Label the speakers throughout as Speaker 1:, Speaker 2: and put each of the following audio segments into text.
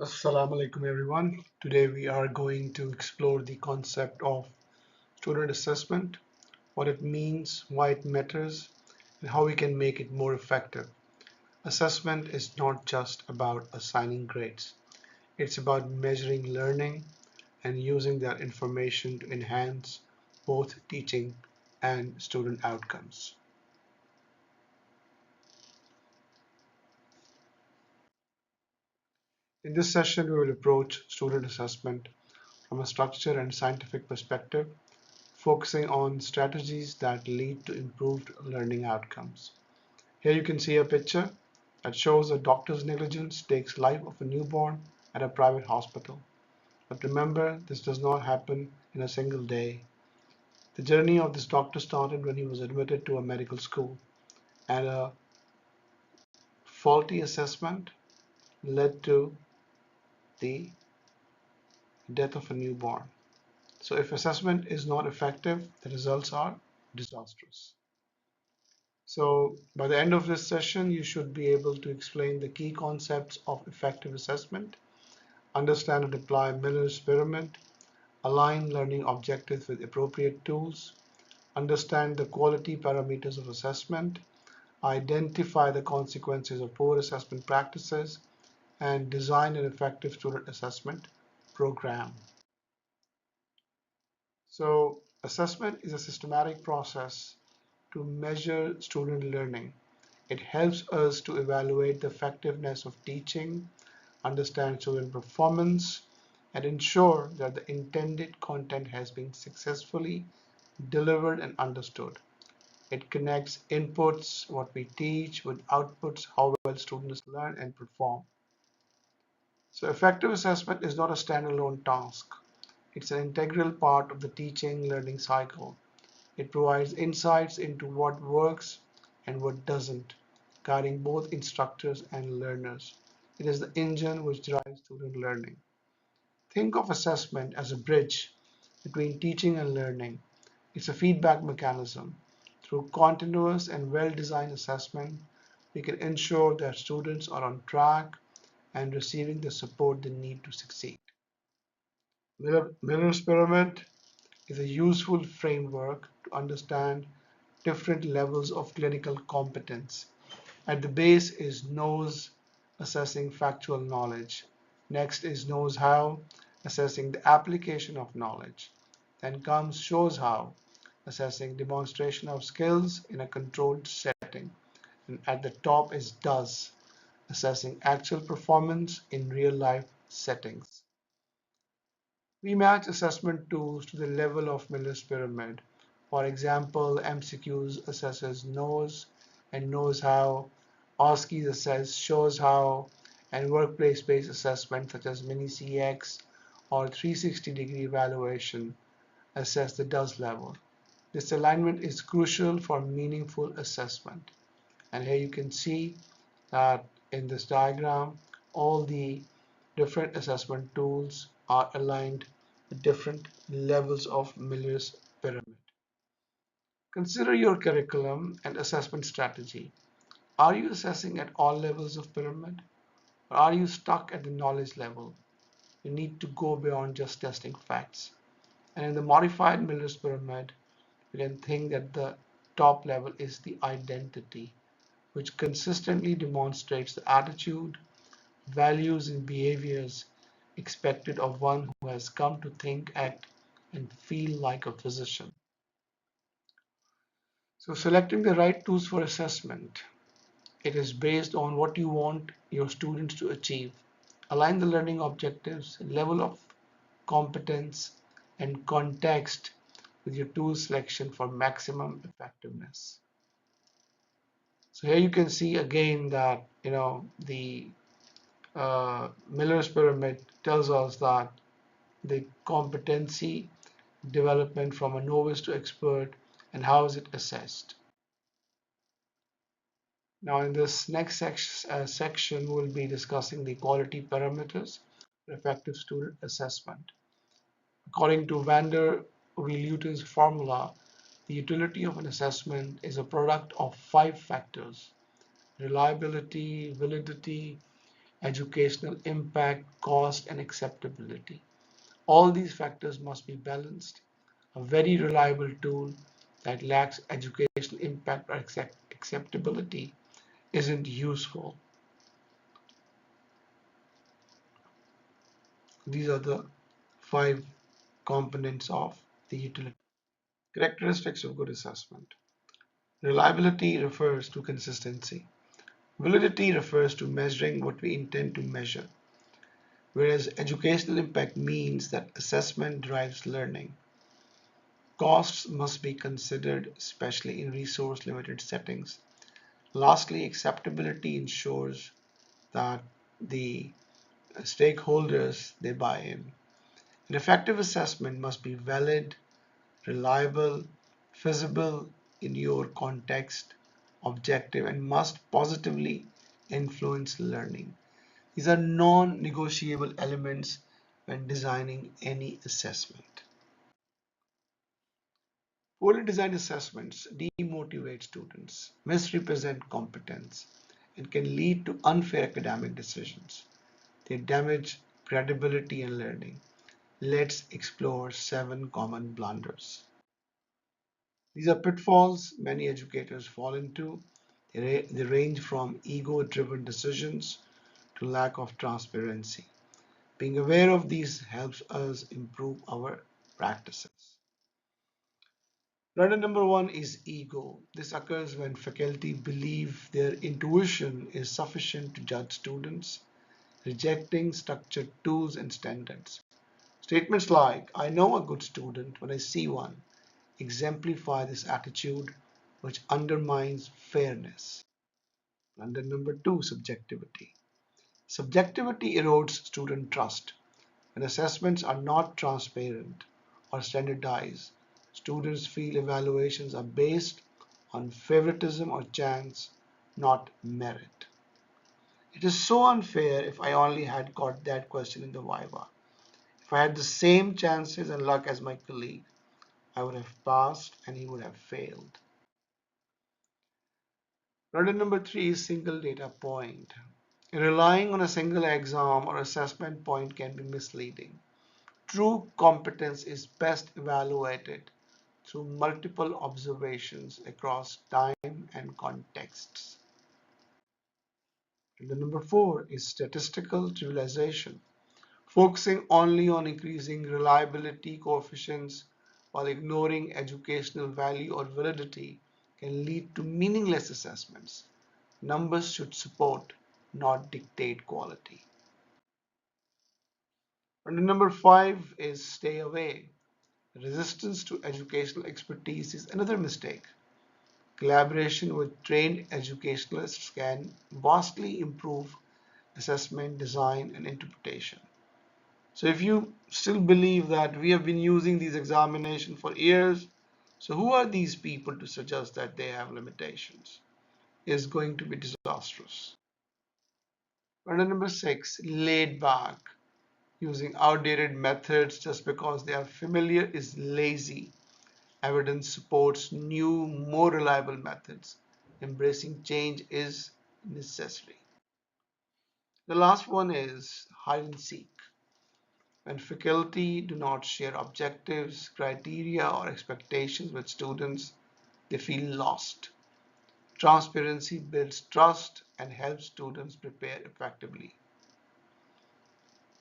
Speaker 1: Assalamu alaikum everyone. Today we are going to explore the concept of student assessment, what it means, why it matters, and how we can make it more effective. Assessment is not just about assigning grades. It's about measuring learning and using that information to enhance both teaching and student outcomes. In this session, we will approach student assessment from a structured and scientific perspective, focusing on strategies that lead to improved learning outcomes. Here you can see a picture that shows a doctor's negligence takes life of a newborn at a private hospital. But remember, this does not happen in a single day. The journey of this doctor started when he was admitted to a medical school, and a faulty assessment led to the death of a newborn. So if assessment is not effective, the results are disastrous. So by the end of this session, you should be able to explain the key concepts of effective assessment, understand and apply Miller's pyramid, align learning objectives with appropriate tools, understand the quality parameters of assessment, identify the consequences of poor assessment practices, and design an effective student assessment program. So assessment is a systematic process to measure student learning. It helps us to evaluate the effectiveness of teaching, understand student performance, and ensure that the intended content has been successfully delivered and understood. It connects inputs, what we teach, with outputs, how well students learn and perform. So effective assessment is not a standalone task. It's an integral part of the teaching learning cycle. It provides insights into what works and what doesn't, guiding both instructors and learners. It is the engine which drives student learning. Think of assessment as a bridge between teaching and learning. It's a feedback mechanism. Through continuous and well-designed assessment, we can ensure that students are on track and receiving the support they need to succeed. Miller's pyramid is a useful framework to understand different levels of clinical competence. At the base is knows, assessing factual knowledge. Next is knows how, assessing the application of knowledge. Then comes shows how, assessing demonstration of skills in a controlled setting. And at the top is does, assessing actual performance in real life settings. We match assessment tools to the level of Miller's pyramid. For example, MCQs assesses knows and knows how, OSCEs assess shows how, and workplace-based assessment such as mini CX or 360-degree evaluation assess the does level. This alignment is crucial for meaningful assessment. And here you can see that in this diagram, all the different assessment tools are aligned with different levels of Miller's pyramid. Consider your curriculum and assessment strategy. Are you assessing at all levels of pyramid, or are you stuck at the knowledge level? You need to go beyond just testing facts. And in the modified Miller's pyramid, you can think that the top level is the identity, which consistently demonstrates the attitude, values, and behaviors expected of one who has come to think, act, and feel like a physician. So, selecting the right tools for assessment. It is based on what you want your students to achieve. Align the learning objectives, level of competence, and context with your tool selection for maximum effectiveness. So here you can see again that the Miller's pyramid tells us that the competency development from a novice to expert and how is it assessed. Now in this next section we'll be discussing the quality parameters for effective student assessment. According to Vander Wieleuten's formula, the utility of an assessment is a product of 5 factors: reliability, validity, educational impact, cost, and acceptability. All these factors must be balanced. A very reliable tool that lacks educational impact or acceptability isn't useful. These are the five components of the utility. Characteristics of good assessment. Reliability refers to consistency. Validity refers to measuring what we intend to measure, whereas educational impact means that assessment drives learning. Costs must be considered, especially in resource-limited settings. Lastly, acceptability ensures that the stakeholders they buy in. An effective assessment must be valid, reliable, feasible in your context, objective, and must positively influence learning. These are non-negotiable elements when designing any assessment. Poorly designed assessments demotivate students, misrepresent competence, and can lead to unfair academic decisions. They damage credibility and learning. Let's explore 7 common blunders. These are pitfalls many educators fall into. They range from ego-driven decisions to lack of transparency. Being aware of these helps us improve our practices. Blunder number one is ego. This occurs when faculty believe their intuition is sufficient to judge students, rejecting structured tools and standards. Statements like, I know a good student when I see one, exemplify this attitude, which undermines fairness. Blunder number two, subjectivity. Subjectivity erodes student trust. When assessments are not transparent or standardized, students feel evaluations are based on favoritism or chance, not merit. It is so unfair if I only had got that question in the Viva. If I had the same chances and luck as my colleague, I would have passed and he would have failed. Problem number three is single data point. Relying on a single exam or assessment point can be misleading. True competence is best evaluated through multiple observations across time and contexts. And the number four is statistical trivialization. Focusing only on increasing reliability coefficients while ignoring educational value or validity can lead to meaningless assessments. Numbers should support, not dictate quality. And the number five is stay away. Resistance to educational expertise is another mistake. Collaboration with trained educationalists can vastly improve assessment, design, and interpretation. So if you still believe that we have been using these examinations for years, so who are these people to suggest that they have limitations? Is going to be disastrous. And number six, laid back. Using outdated methods just because they are familiar is lazy. Evidence supports new, more reliable methods. Embracing change is necessary. The last one is hide and seek. When faculty do not share objectives, criteria, or expectations with students, they feel lost. Transparency builds trust and helps students prepare effectively.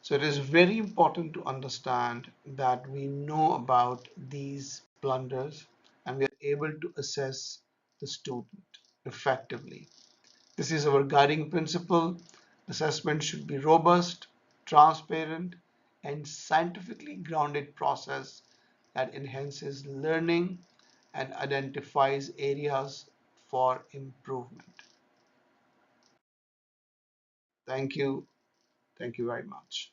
Speaker 1: So it is very important to understand that we know about these blunders and we are able to assess the student effectively. This is our guiding principle. Assessment should be robust, transparent, and scientifically grounded process that enhances learning and identifies areas for improvement. Thank you. Thank you very much.